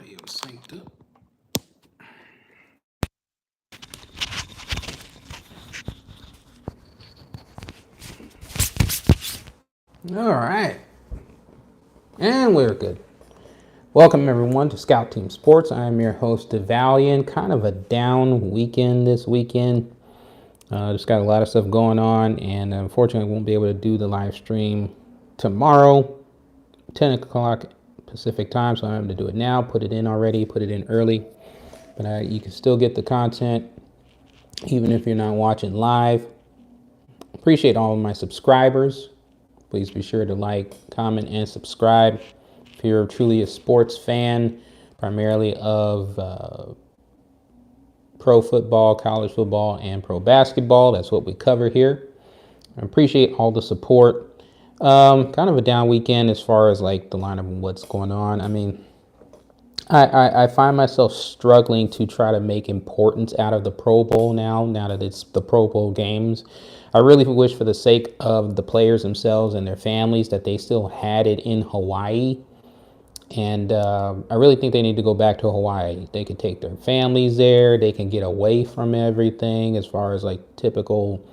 Audio synced up. All right. And we're good. Welcome, everyone, to Scout Team Sports. I am your host, DeValian. Kind of a down weekend this weekend. Just got a lot of stuff going on, and unfortunately, I won't be able to do the live stream tomorrow, 10 o'clock Pacific time, so I'm having to do it now. Put it in already, put it in early. But you can still get the content, even if you're not watching live. Appreciate all of my subscribers. Please be sure to like, comment, and subscribe. If you're truly a sports fan, primarily of pro football, college football, and pro basketball, that's what we cover here. I appreciate all the support. Kind of a down weekend as far as like the lineup and what's going on. I mean, I find myself struggling to try to make importance out of the Pro Bowl now that it's the Pro Bowl games. I really wish, for the sake of the players themselves and their families, that they still had it in Hawaii. And I really think they need to go back to Hawaii. They could take their families there. They can get away from everything as far as like typical,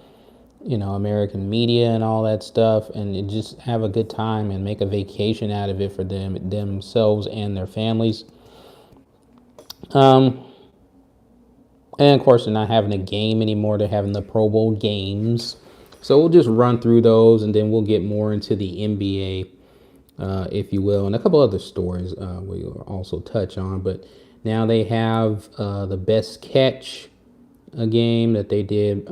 American media and all that stuff, and just have a good time and make a vacation out of it for themselves and their families. And of course, they're not having a game anymore. They're having the Pro Bowl games. So we'll just run through those, and then we'll get more into the NBA, if you will, and a couple other stories we'll also touch on. But now they have the best catch, a game that they did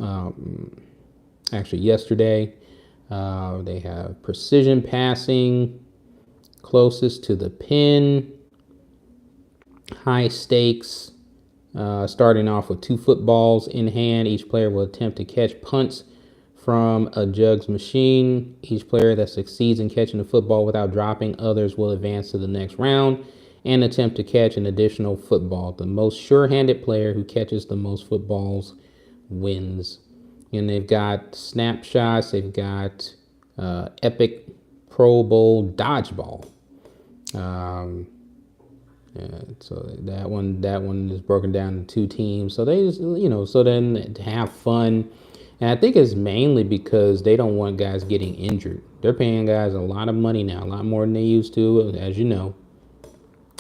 actually yesterday. They have precision passing, closest to the pin, high stakes, starting off with 2 footballs in hand. Each player will attempt to catch punts from a jugs machine. Each player that succeeds in catching the football without dropping others will advance to the next round and attempt to catch an additional football. The most sure-handed player who catches the most footballs wins. And they've got snapshots. They've got epic Pro Bowl dodgeball. So that one is broken down into 2 teams. So they just, so then to have fun. And I think it's mainly because they don't want guys getting injured. They're paying guys a lot of money now, a lot more than they used to, as you know,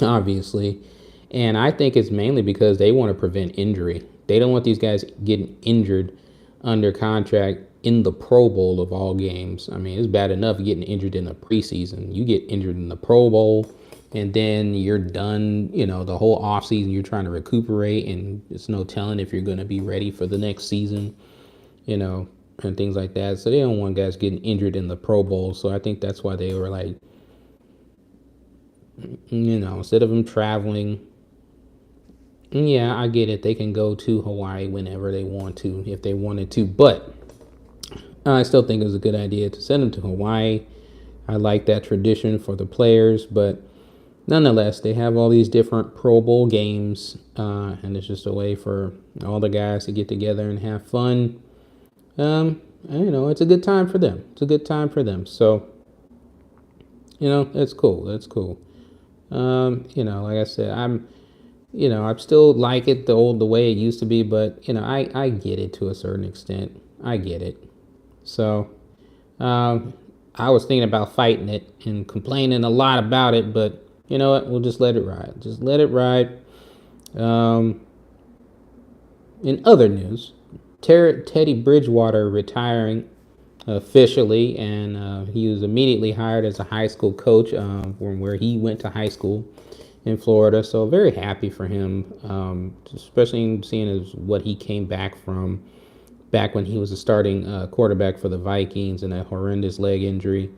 obviously. And I think it's mainly because they want to prevent injury. They don't want these guys getting injured under contract in the Pro Bowl of all games. I mean, it's bad enough getting injured in the preseason. You get injured in the Pro Bowl, and then you're done, the whole offseason. You're trying to recuperate, and it's no telling if you're going to be ready for the next season, and things like that. So they don't want guys getting injured in the Pro Bowl. So I think that's why they were like, instead of them traveling, yeah, I get it. They can go to Hawaii whenever they want to, if they wanted to. But I still think it was a good idea to send them to Hawaii. I like that tradition for the players. But nonetheless, they have all these different Pro Bowl games. And it's just a way for all the guys to get together and have fun. It's a good time for them. It's a good time for them. So, it's cool. That's cool. Like I said, I still like it the way it used to be, but I get it to a certain extent. I get it. So, I was thinking about fighting it and complaining a lot about it, but you know what? We'll just let it ride. Just let it ride. In other news, Teddy Bridgewater retiring officially, and he was immediately hired as a high school coach from where he went to high school in Florida. So very happy for him, especially seeing as what he came back from back when he was a starting quarterback for the Vikings and a horrendous leg injury.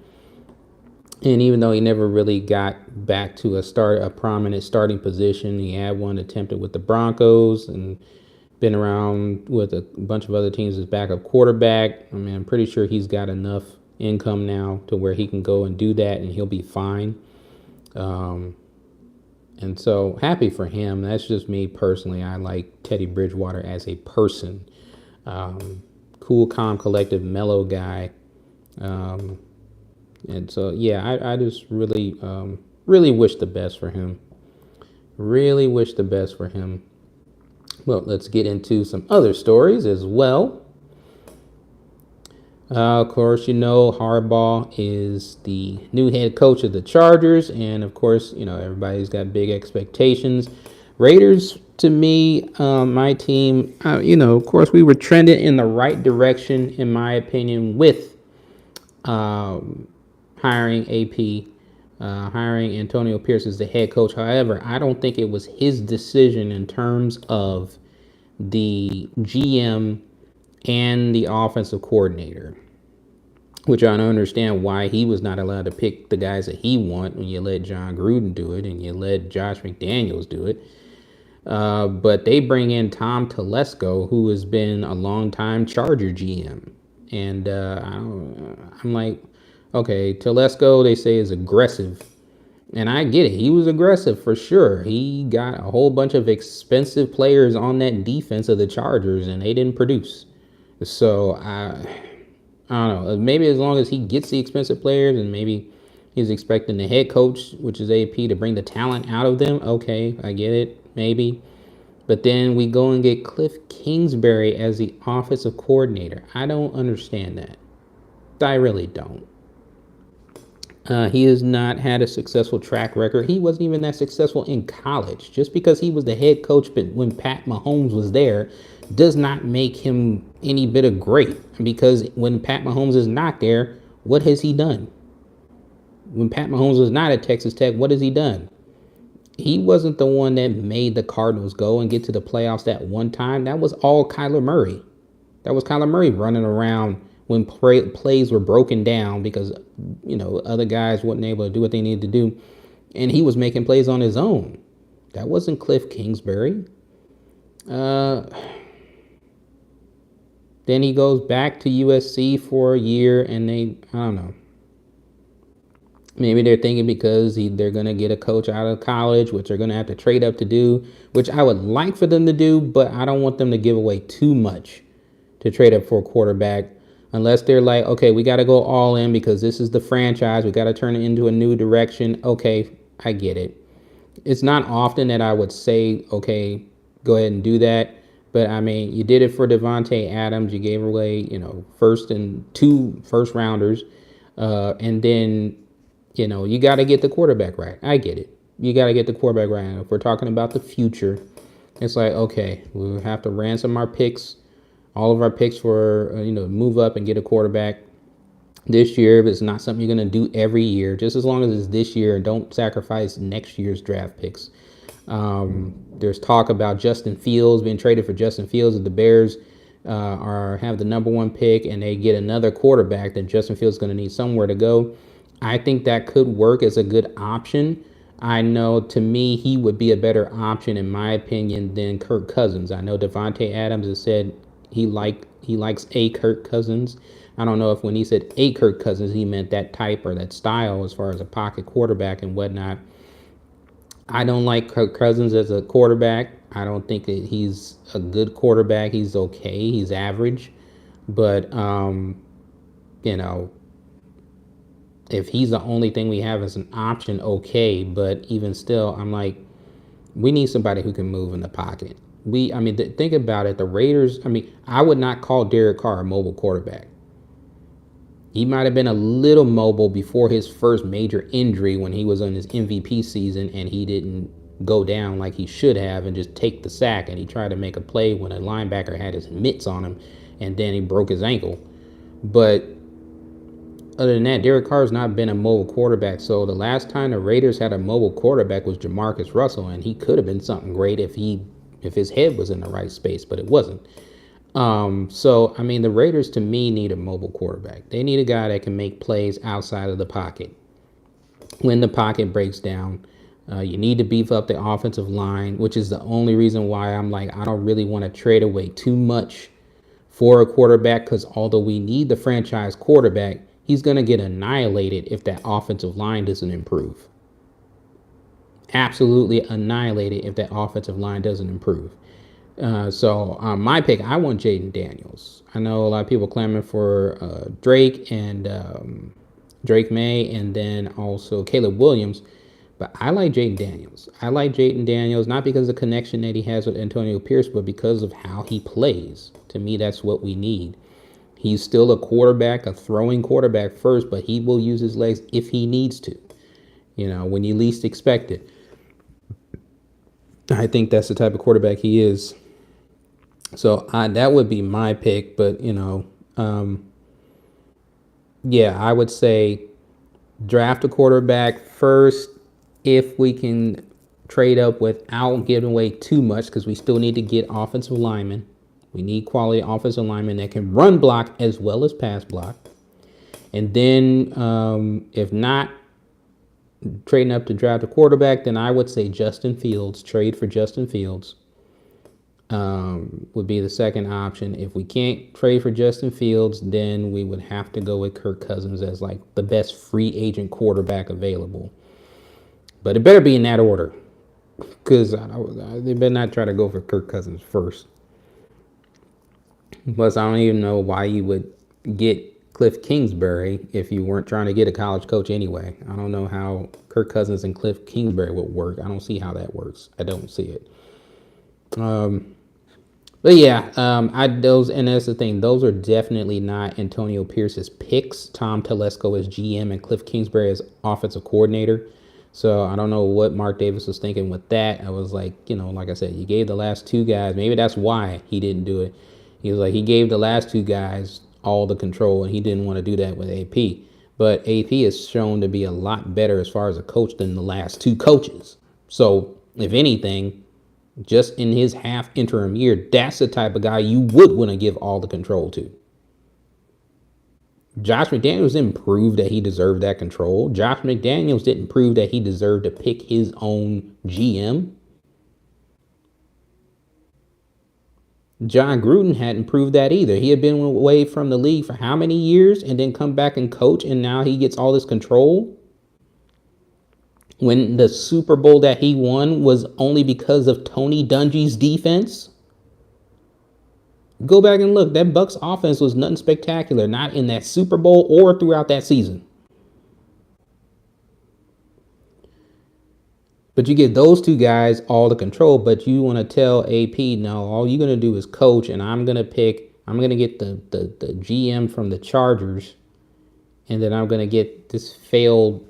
And even though he never really got back to a prominent starting position, he had one attempted with the Broncos and been around with a bunch of other teams as backup quarterback. I mean, I'm pretty sure he's got enough income now to where he can go and do that and he'll be fine. And so happy for him. That's just me personally. I like Teddy Bridgewater as a person. Cool, calm, collective, mellow guy. And so, yeah, I just really wish the best for him. Really wish the best for him. Well, let's get into some other stories as well. Of course, Harbaugh is the new head coach of the Chargers, and of course, everybody's got big expectations. Raiders, to me, my team, of course, we were trending in the right direction, in my opinion, with hiring AP, hiring Antonio Pierce as the head coach. However, I don't think it was his decision in terms of the GM and the offensive coordinator, which I don't understand why he was not allowed to pick the guys that he want when you let John Gruden do it and you let Josh McDaniels do it. But they bring in Tom Telesco, who has been a longtime Charger GM. And I'm like, okay, Telesco, they say, is aggressive. And I get it. He was aggressive for sure. He got a whole bunch of expensive players on that defense of the Chargers, and they didn't produce. So I don't know. Maybe as long as he gets the expensive players, and maybe he's expecting the head coach, which is AP, to bring the talent out of them. Okay, I get it. Maybe. But then we go and get Cliff Kingsbury as the offensive coordinator. I don't understand that. I really don't. He has not had a successful track record. He wasn't even that successful in college. Just because he was the head coach but when Pat Mahomes was there does not make him any bit of great. Because when Pat Mahomes is not there, what has he done? When Pat Mahomes was not at Texas Tech, what has he done? He wasn't the one that made the Cardinals go and get to the playoffs that one time. That was all Kyler Murray. That was Kyler Murray running around when plays were broken down because, other guys weren't able to do what they needed to do. And he was making plays on his own. That wasn't Cliff Kingsbury. Then he goes back to USC for a year and I don't know. Maybe they're thinking because they're going to get a coach out of college, which they're going to have to trade up to do, which I would like for them to do, but I don't want them to give away too much to trade up for a quarterback. Unless they're like, okay, we got to go all in because this is the franchise. We got to turn it into a new direction. Okay, I get it. It's not often that I would say, okay, go ahead and do that. But, I mean, you did it for Devontae Adams. You gave away, first and 2 first rounders. And then, you got to get the quarterback right. I get it. You got to get the quarterback right. If we're talking about the future, it's like, okay, we'll have to ransom our picks. All of our picks for, move up and get a quarterback this year. But it's not something you're going to do every year. Just as long as it's this year and don't sacrifice next year's draft picks. There's talk about Justin Fields being traded for Justin Fields. If the Bears have the number 1 pick and they get another quarterback, then Justin Fields is going to need somewhere to go. I think that could work as a good option. I know, to me, he would be a better option, in my opinion, than Kirk Cousins. I know Devontae Adams has said he likes a Kirk Cousins. I don't know if when he said a Kirk Cousins, he meant that type or that style as far as a pocket quarterback and whatnot. I don't like Kirk Cousins as a quarterback. I don't think that he's a good quarterback. He's okay. He's average. But, if he's the only thing we have as an option, okay. But even still, I'm like, we need somebody who can move in the pocket. Think about it. The Raiders, I would not call Derek Carr a mobile quarterback. He might have been a little mobile before his first major injury when he was on his MVP season and he didn't go down like he should have and just take the sack, and he tried to make a play when a linebacker had his mitts on him and then he broke his ankle. But other than that, Derek Carr's not been a mobile quarterback. So the last time the Raiders had a mobile quarterback was Jamarcus Russell, and he could have been something great if his head was in the right space, but it wasn't. The Raiders, to me, need a mobile quarterback. They need a guy that can make plays outside of the pocket. When the pocket breaks down, you need to beef up the offensive line, which is the only reason why I'm like, I don't really want to trade away too much for a quarterback, because although we need the franchise quarterback, he's going to get annihilated if that offensive line doesn't improve. Absolutely annihilated if that offensive line doesn't improve. My pick, I want Jaden Daniels. I know a lot of people clamoring for Drake and Drake May, and then also Caleb Williams. But I like Jaden Daniels. I like Jaden Daniels, not because of the connection that he has with Antonio Pierce, but because of how he plays. To me, that's what we need. He's still a quarterback, a throwing quarterback first, but he will use his legs if he needs to, when you least expect it. I think that's the type of quarterback he is. So that would be my pick. But, I would say draft a quarterback first if we can trade up without giving away too much, because we still need to get offensive linemen. We need quality offensive linemen that can run block as well as pass block. And then if not trading up to draft a quarterback, then I would say Justin Fields. Trade for Justin Fields would be the second option. If we can't trade for Justin Fields, then we would have to go with Kirk Cousins as like the best free agent quarterback available. But it better be in that order, because they better not try to go for Kirk Cousins first. Plus, I don't even know why you would get Cliff Kingsbury if you weren't trying to get a college coach anyway. I don't know how Kirk Cousins and Cliff Kingsbury would work. I don't see how that works. I don't see it. But yeah, and that's the thing. Those are definitely not Antonio Pierce's picks. Tom Telesco as GM and Cliff Kingsbury as offensive coordinator. So I don't know what Mark Davis was thinking with that. I was like, like I said, you gave the last two guys. Maybe that's why he didn't do it. He was like, he gave the last two guys all the control, and he didn't want to do that with AP. But AP is shown to be a lot better as far as a coach than the last two coaches. So if anything, just in his half interim year, that's the type of guy you would want to give all the control to. Josh McDaniels didn't prove that he deserved that control. Josh McDaniels didn't prove that he deserved to pick his own GM. John Gruden hadn't proved that either. He had been away from the league for how many years and then come back and coach, and now he gets all this control? When the Super Bowl that he won was only because of Tony Dungy's defense? Go back and look. That Bucs offense was nothing spectacular, not in that Super Bowl or throughout that season. But you give those two guys all the control, but you want to tell AP, no, all you're going to do is coach, and I'm going to get the GM from the Chargers, and then I'm going to get this failed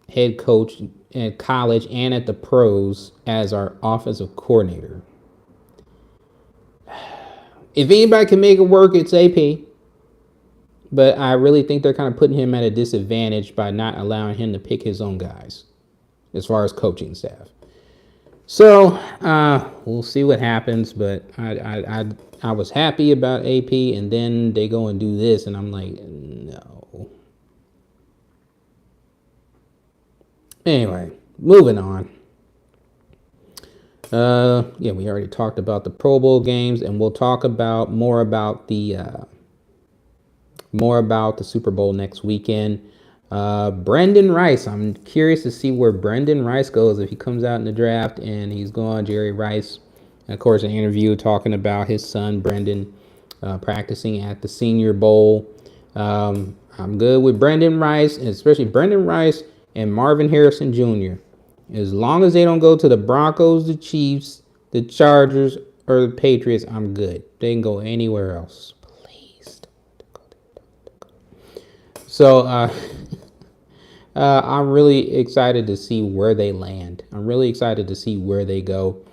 head coach at college and at the pros as our offensive coordinator. If anybody can make it work, it's AP. But I really think they're kind of putting him at a disadvantage by not allowing him to pick his own guys as far as coaching staff. So we'll see what happens. But I was happy about AP, and then they go and do this, and I'm like, no. Anyway, moving on. We already talked about the Pro Bowl games, and we'll talk about more about the Super Bowl next weekend. Brendan Rice. I'm curious to see where Brendan Rice goes if he comes out in the draft and he's going Jerry Rice. And of course, an interview talking about his son Brendan practicing at the Senior Bowl. I'm good with Brendan Rice, and especially Brendan Rice and Marvin Harrison Jr. As long as they don't go to the Broncos, the Chiefs, the Chargers, or the Patriots, I'm good. They can go anywhere else. Please don't go. So I'm really excited to see where they land. I'm really excited to see where they go.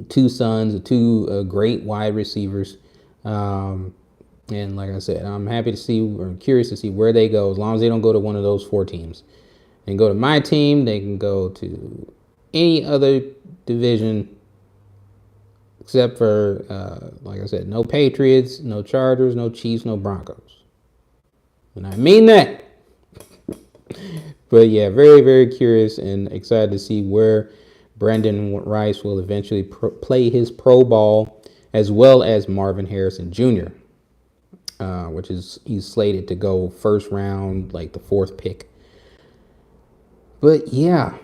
Two sons, two great wide receivers. And like I said, I'm curious to see where they go, as long as they don't go to one of those four teams. And go to my team, they can go to any other division except for, like I said, no Patriots, no Chargers, no Chiefs, no Broncos. And I mean that. But yeah, very, very curious and excited to see where Brendan Rice will eventually play his pro ball, as well as Marvin Harrison Jr., which is he's slated to go first round, like the fourth pick. But yeah,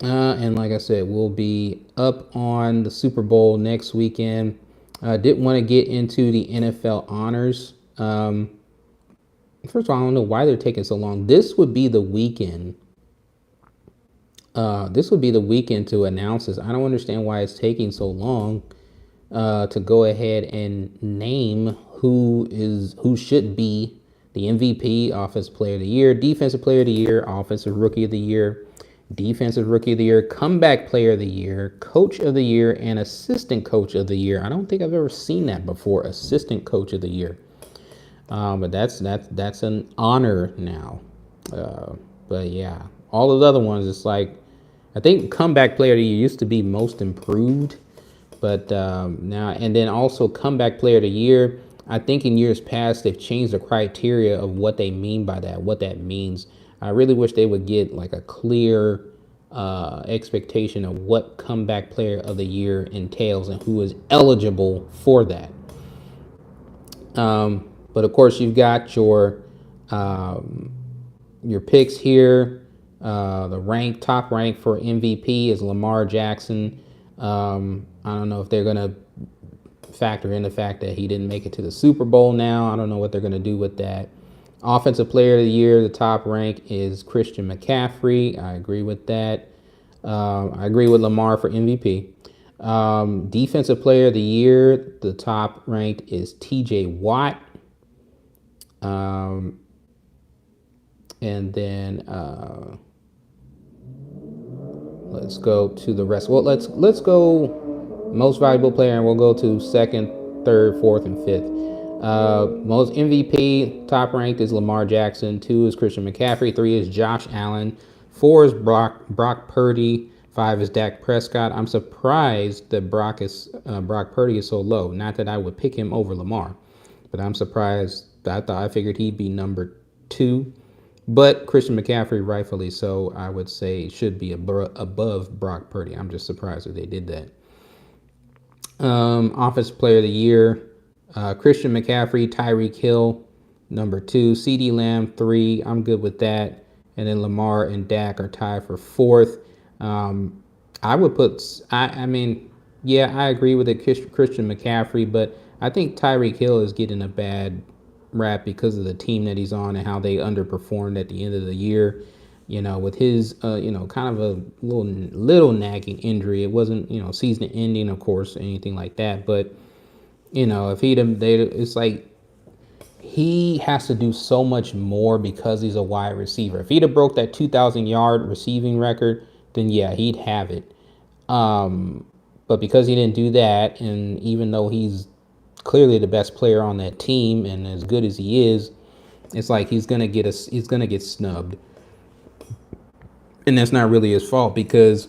and like I said, we'll be up on the Super Bowl next weekend. I didn't want to get into the NFL honors. First of all, I don't know why they're taking so long. This would be the weekend This would be the weekend to announce this. I don't understand why it's taking so long to go ahead and name who should be the MVP, Offensive Player of the Year, Defensive Player of the Year, Offensive Rookie of the Year, Defensive Rookie of the Year, Comeback Player of the Year, Coach of the Year, and Assistant Coach of the Year. I don't think I've ever seen that before, Assistant Coach of the Year. But that's an honor now. But yeah, all of the other ones, it's like, I think Comeback Player of the Year used to be Most Improved, but now, and then also Comeback Player of the Year. I think in years past they've changed the criteria of what they mean by that, what that means. I really wish they would get like a clear expectation of what Comeback Player of the Year entails and who is eligible for that. But of course, you've got your picks here. The top rank for MVP is Lamar Jackson. I don't know if they're gonna factor in the fact that he didn't make it to the Super Bowl now. I don't know what they're gonna do with that. Offensive Player of the Year, the top rank is Christian McCaffrey. I agree with that. I agree with Lamar for MVP. Defensive Player of the Year, the top ranked is TJ Watt. And then let's go to the rest. Well, let's go most valuable player, and we'll go to second, third, fourth, and fifth. Most MVP, top ranked is Lamar Jackson. 2 is Christian McCaffrey. 3 is Josh Allen. 4 is Brock Purdy. 5 is Dak Prescott. I'm surprised that Brock Purdy is so low. Not that I would pick him over Lamar, but I'm surprised. I figured he'd be number 2. But Christian McCaffrey, rightfully so, I would say should be above Brock Purdy. I'm just surprised that they did that. Offensive Player of the Year, Christian McCaffrey, Tyreek Hill, number 2. CeeDee Lamb, 3. I'm good with that. And then Lamar and Dak are tied for 4th. I would put, I agree with it, Christian McCaffrey, but I think Tyreek Hill is getting a bad rap because of the team that he's on and how they underperformed at the end of the year. With his, kind of a little nagging injury. It wasn't, season ending, of course, or anything like that. But, if it's like he has to do so much more because he's a wide receiver. If he'd have broke that 2,000-yard receiving record, then yeah, he'd have it. But because he didn't do that, and even though he's clearly the best player on that team and as good as he is, it's like he's gonna get snubbed. And that's not really his fault, because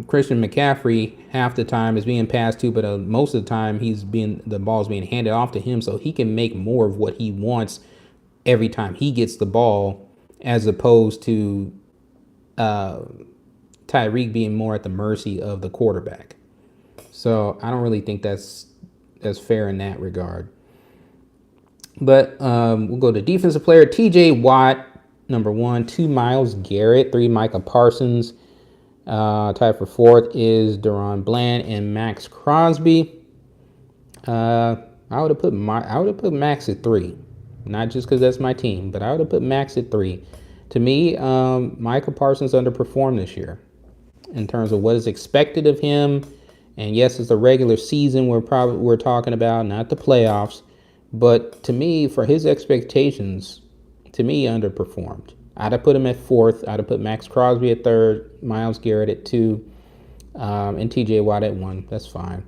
Christian McCaffrey half the time is being passed to, but most of the time the ball's being handed off to him, so he can make more of what he wants every time he gets the ball, as opposed to Tyreek being more at the mercy of the quarterback. So I don't really think that's fair in that regard. But we'll go to defensive player. TJ Watt, number 1. 2, Myles Garrett. 3, Micah Parsons. Tied for 4th is Deron Bland and Max Crosby. I would have put Max at 3, not just because that's my team, but I would have put Max at 3. To me, Micah Parsons underperformed this year in terms of what is expected of him. And yes, it's the regular season we're talking about, not the playoffs. But to me, for his expectations, he underperformed. I'd have put him at 4th. I'd have put Max Crosby at 3rd, Myles Garrett at 2, and TJ Watt at 1. That's fine.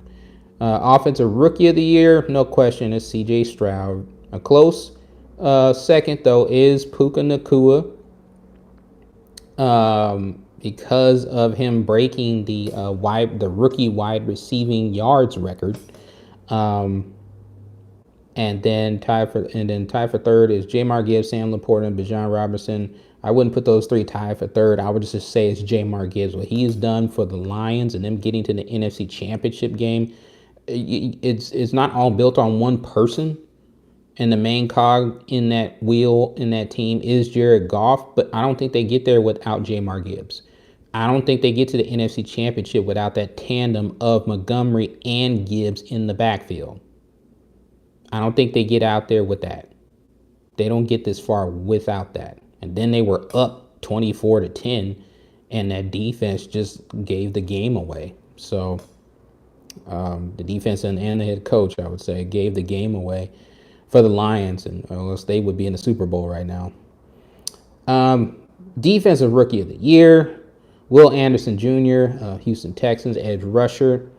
Offensive Rookie of the Year, no question, is CJ Stroud. A close second, though, is Puka Nacua, because of him breaking the rookie wide receiving yards record. And then tied for 3rd is Jamar Gibbs, Sam Laporta, and Bijan Robinson. I wouldn't put those 3 tied for 3rd. I would just say it's Jamar Gibbs. What he has done for the Lions and them getting to the NFC Championship game, it's not all built on one person. And the main cog in that wheel, in that team, is Jared Goff. But I don't think they get there without Jamar Gibbs. I don't think they get to the NFC Championship without that tandem of Montgomery and Gibbs in the backfield. I don't think they get out there with that. They don't get this far without that. And then they were up 24-10, and that defense just gave the game away. So the defense and the head coach, I would say, gave the game away for the Lions, and or else they would be in the Super Bowl right now. Defensive Rookie of the Year, Will Anderson Jr., Houston Texans edge rusher.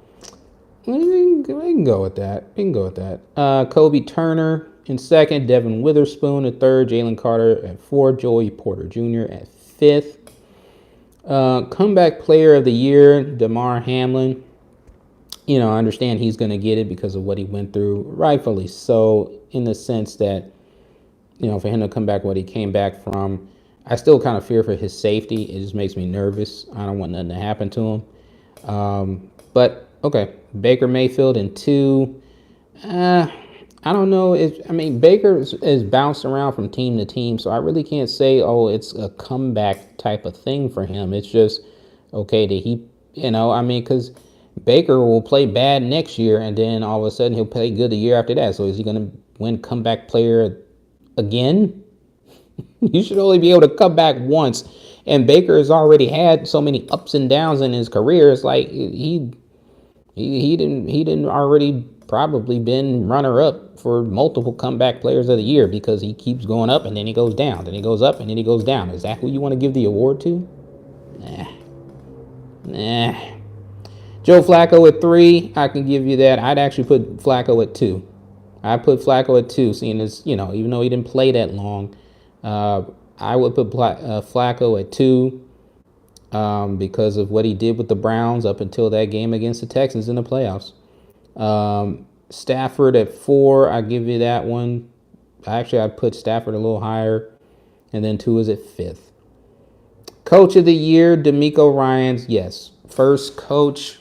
We can go with that. Kobe Turner in second, Devin Witherspoon at third, Jalen Carter at fourth, Joey Porter Jr. at fifth. Comeback Player of the Year, Damar Hamlin. I understand he's going to get it because of what he went through, rightfully so, in the sense that, for him to come back what he came back from, I still kind of fear for his safety. It just makes me nervous. I don't want nothing to happen to him. But, okay, Baker Mayfield in two. I don't know. Baker is bounced around from team to team, so I really can't say, it's a comeback type of thing for him. It's just, okay, did he, because Baker will play bad next year, and then all of a sudden he'll play good the year after that. So is he going to win comeback player again? You should only be able to come back once. And Baker has already had so many ups and downs in his career. It's like he didn't already probably been runner-up for multiple comeback players of the year because he keeps going up and then he goes down, then he goes up and then he goes down. Is that who you want to give the award to? Nah. Joe Flacco at 3, I can give you that. I'd actually put Flacco at 2. I'd put Flacco at 2, seeing as, even though he didn't play that long, I would put Flacco at 2 because of what he did with the Browns up until that game against the Texans in the playoffs. Stafford at 4, I give you that one. Actually, I put Stafford a little higher, and then 2 is at 5th. Coach of the Year, DeMeco Ryans, yes. First coach,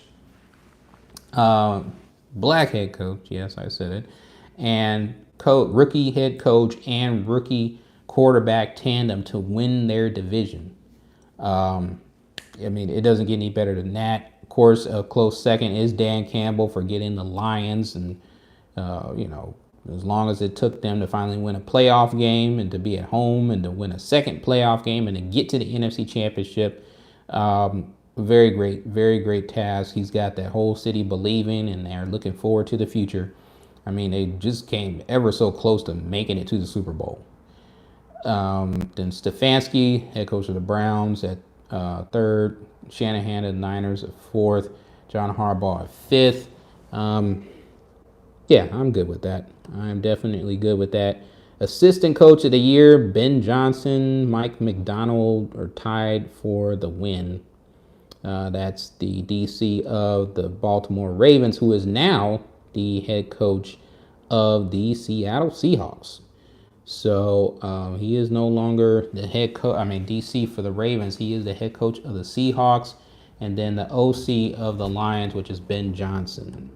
black head coach, yes, I said it, and rookie head coach and rookie quarterback tandem to win their division. It doesn't get any better than that. Of course, a close second is Dan Campbell for getting the Lions, and as long as it took them to finally win a playoff game and to be at home and to win a second playoff game and to get to the NFC Championship, very great task. He's got that whole city believing, and they're looking forward to the future. They just came ever so close to making it to the Super Bowl. Then Stefanski, head coach of the Browns, at third. Shanahan at the Niners at fourth. John Harbaugh at fifth. Yeah, I'm good with that. I'm definitely good with that. Assistant Coach of the Year, Ben Johnson, Mike McDonald are tied for the win. That's the DC of the Baltimore Ravens, who is now the head coach of the Seattle Seahawks. So he is no longer the head coach. DC for the Ravens. He is the head coach of the Seahawks, and then the OC of the Lions, which is Ben Johnson.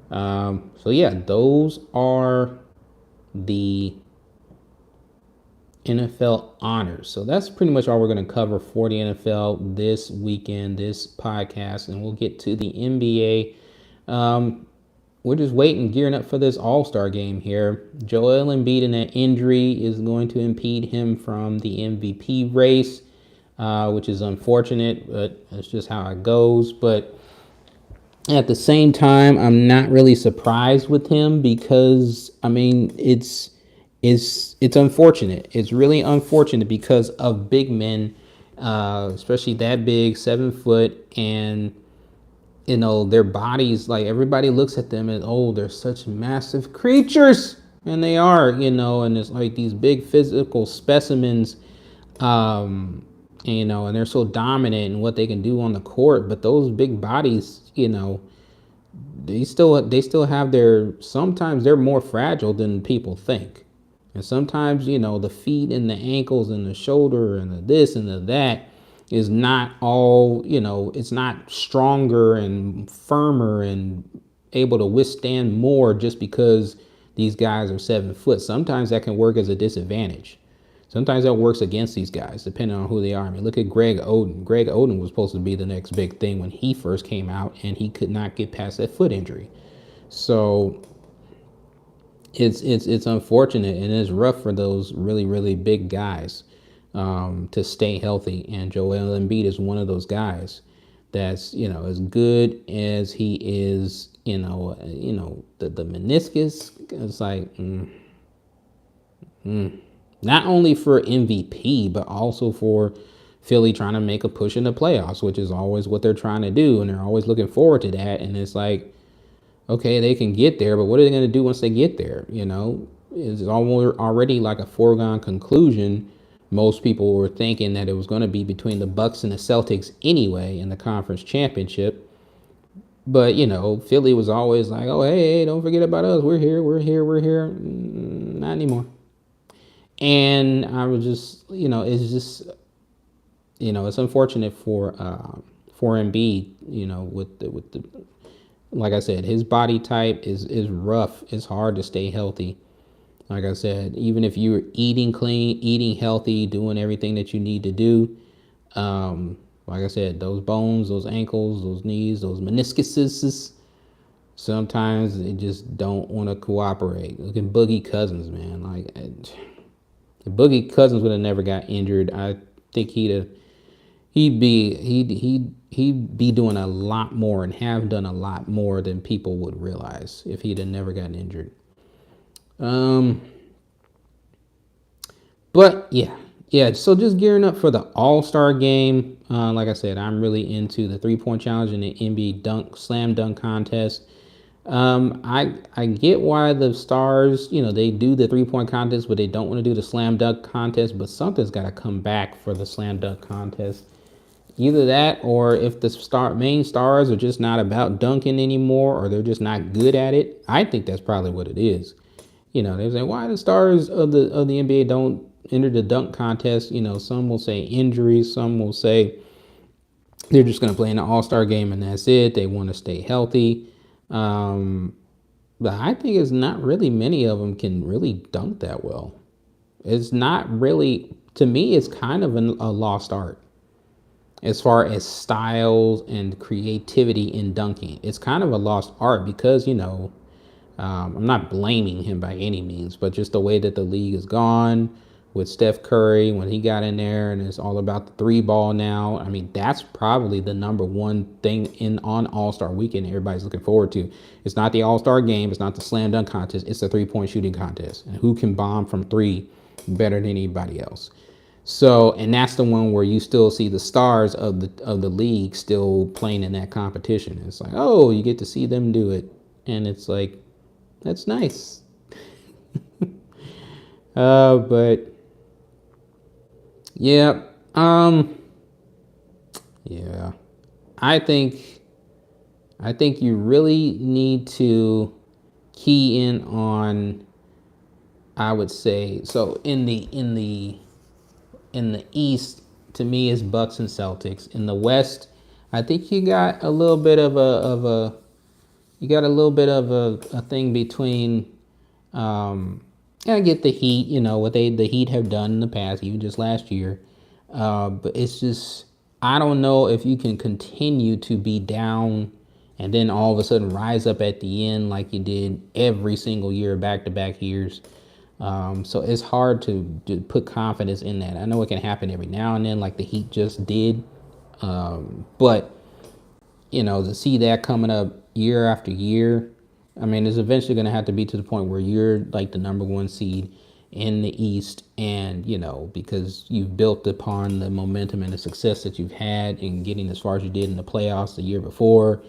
So yeah, those are the NFL honors. So that's pretty much all we're going to cover for the NFL this weekend, this podcast, and we'll get to the NBA. We're just waiting, gearing up for this All-Star game here. Joel Embiid and that injury is going to impede him from the MVP race, which is unfortunate, but that's just how it goes. But at the same time, I'm not really surprised with him because, it's unfortunate. It's really unfortunate because of big men, especially that big, 7 foot, and their bodies, like everybody looks at them and, they're such massive creatures. And they are, and it's like these big physical specimens, and they're so dominant in what they can do on the court. But those big bodies, they still have sometimes they're more fragile than people think. And sometimes, the feet and the ankles and the shoulder and the this and the that is not all, it's not stronger and firmer and able to withstand more just because these guys are 7 foot. Sometimes that can work as a disadvantage. Sometimes that works against these guys, depending on who they are. Look at Greg Oden. Greg Oden was supposed to be the next big thing when he first came out, and he could not get past that foot injury. So it's unfortunate, and it's rough for those really, really big guys. to stay healthy. And Joel Embiid is one of those guys that's, as good as he is, the meniscus is like, not only for MVP, but also for Philly trying to make a push in the playoffs, which is always what they're trying to do. And they're always looking forward to that. And it's like, okay, they can get there, but what are they going to do once they get there? It's already like a foregone conclusion. Most people were thinking that it was going to be between the Bucks and the Celtics anyway in the conference championship. But, Philly was always like, oh, hey, don't forget about us. We're here, we're here, we're here. Not anymore. And I was just, it's just, it's unfortunate for Embiid, with the like I said, his body type is rough. It's hard to stay healthy. Like I said, even if you're eating clean, eating healthy, doing everything that you need to do, like I said, those bones, those ankles, those knees, those meniscuses, sometimes they just don't want to cooperate. Look at Boogie Cousins, man. Like, if Boogie Cousins would have never got injured, I think he'd be doing a lot more and have done a lot more than people would realize if he'd have never gotten injured. But yeah. So just gearing up for the All-Star game. Like I said, I'm really into the 3-point challenge and the NBA slam dunk contest. I get why the Stars, they do the 3-point contest, but they don't want to do the slam dunk contest. But something's got to come back for the slam dunk contest. Either that, or if the main stars are just not about dunking anymore, or they're just not good at it. I think that's probably what it is. They say, why the stars of the NBA don't enter the dunk contest. Some will say injuries, some will say they're just going to play in the All-Star game and that's it. They want to stay healthy. But I think it's not really many of them can really dunk that well. It's not really, to me, it's kind of a lost art as far as styles and creativity in dunking. It's kind of a lost art because, I'm not blaming him by any means, but just the way that the league is gone with Steph Curry when he got in there, and it's all about the 3-ball now. I mean, that's probably the number one thing on All-Star Weekend everybody's looking forward to. It's not the All-Star game, it's not the slam dunk contest, it's the 3-point shooting contest, and who can bomb from 3 better than anybody else. So, and that's the one where you still see the stars of the league still playing in that competition. It's like, oh, you get to see them do it, and it's like, that's nice. But yeah, yeah, I think you really need to key in on, I would say, so in the East, to me, is Bucks and Celtics. In the West, I think you got a little bit of a thing between. I get the Heat, what the Heat have done in the past, even just last year. But it's just, I don't know if you can continue to be down and then all of a sudden rise up at the end like you did every single year, back-to-back years. So it's hard to put confidence in that. I know it can happen every now and then, like the Heat just did. But, to see that coming up year after year, I mean, it's eventually going to have to be to the point where you're like the number 1 seed in the East, and because you've built upon the momentum and the success that you've had in getting as far as you did in the playoffs the year before,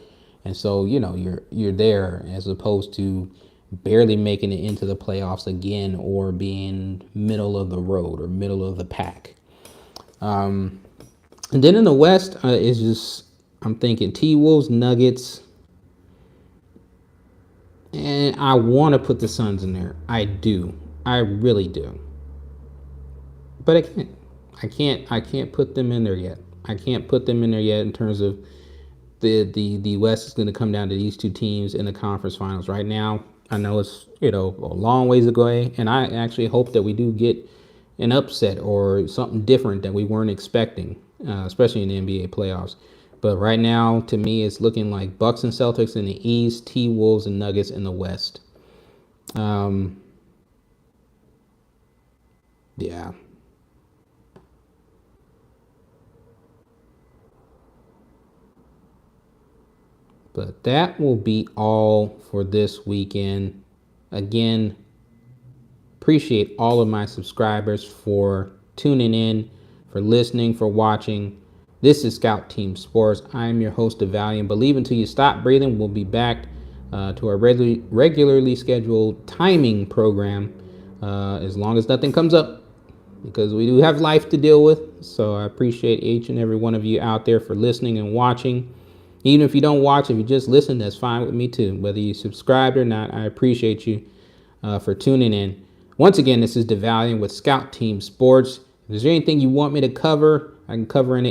and so you're there, as opposed to barely making it into the playoffs again or being middle of the road or middle of the pack. And then in the West, it's just, I'm thinking T-Wolves, Nuggets. And I want to put the Suns in there. I do. I really do. But I can't put them in there yet. I can't put them in there yet in terms of the West is going to come down to these 2 teams in the conference finals. Right now, I know it's, a long ways away, and I actually hope that we do get an upset or something different that we weren't expecting, especially in the NBA playoffs. But right now, to me, it's looking like Bucks and Celtics in the East, T-Wolves and Nuggets in the West. Yeah. But that will be all for this weekend. Again, appreciate all of my subscribers for tuning in, for listening, for watching. This is Scout Team Sports. I'm your host, DeValian. Believe until you stop breathing. We'll be back to our regularly scheduled timing program as long as nothing comes up, because we do have life to deal with. So I appreciate each and every one of you out there for listening and watching. Even if you don't watch, if you just listen, that's fine with me too. Whether you subscribed or not, I appreciate you for tuning in. Once again, this is DeValian with Scout Team Sports. If there's anything you want me to cover, I can cover in a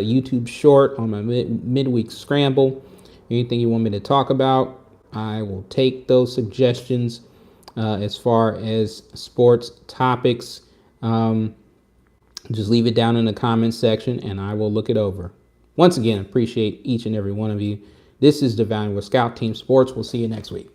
YouTube short on my midweek scramble. Anything you want me to talk about, I will take those suggestions as far as sports topics. Just leave it down in the comments section and I will look it over. Once again, appreciate each and every one of you. This is DeValian with Scout Team Sports. We'll see you next week.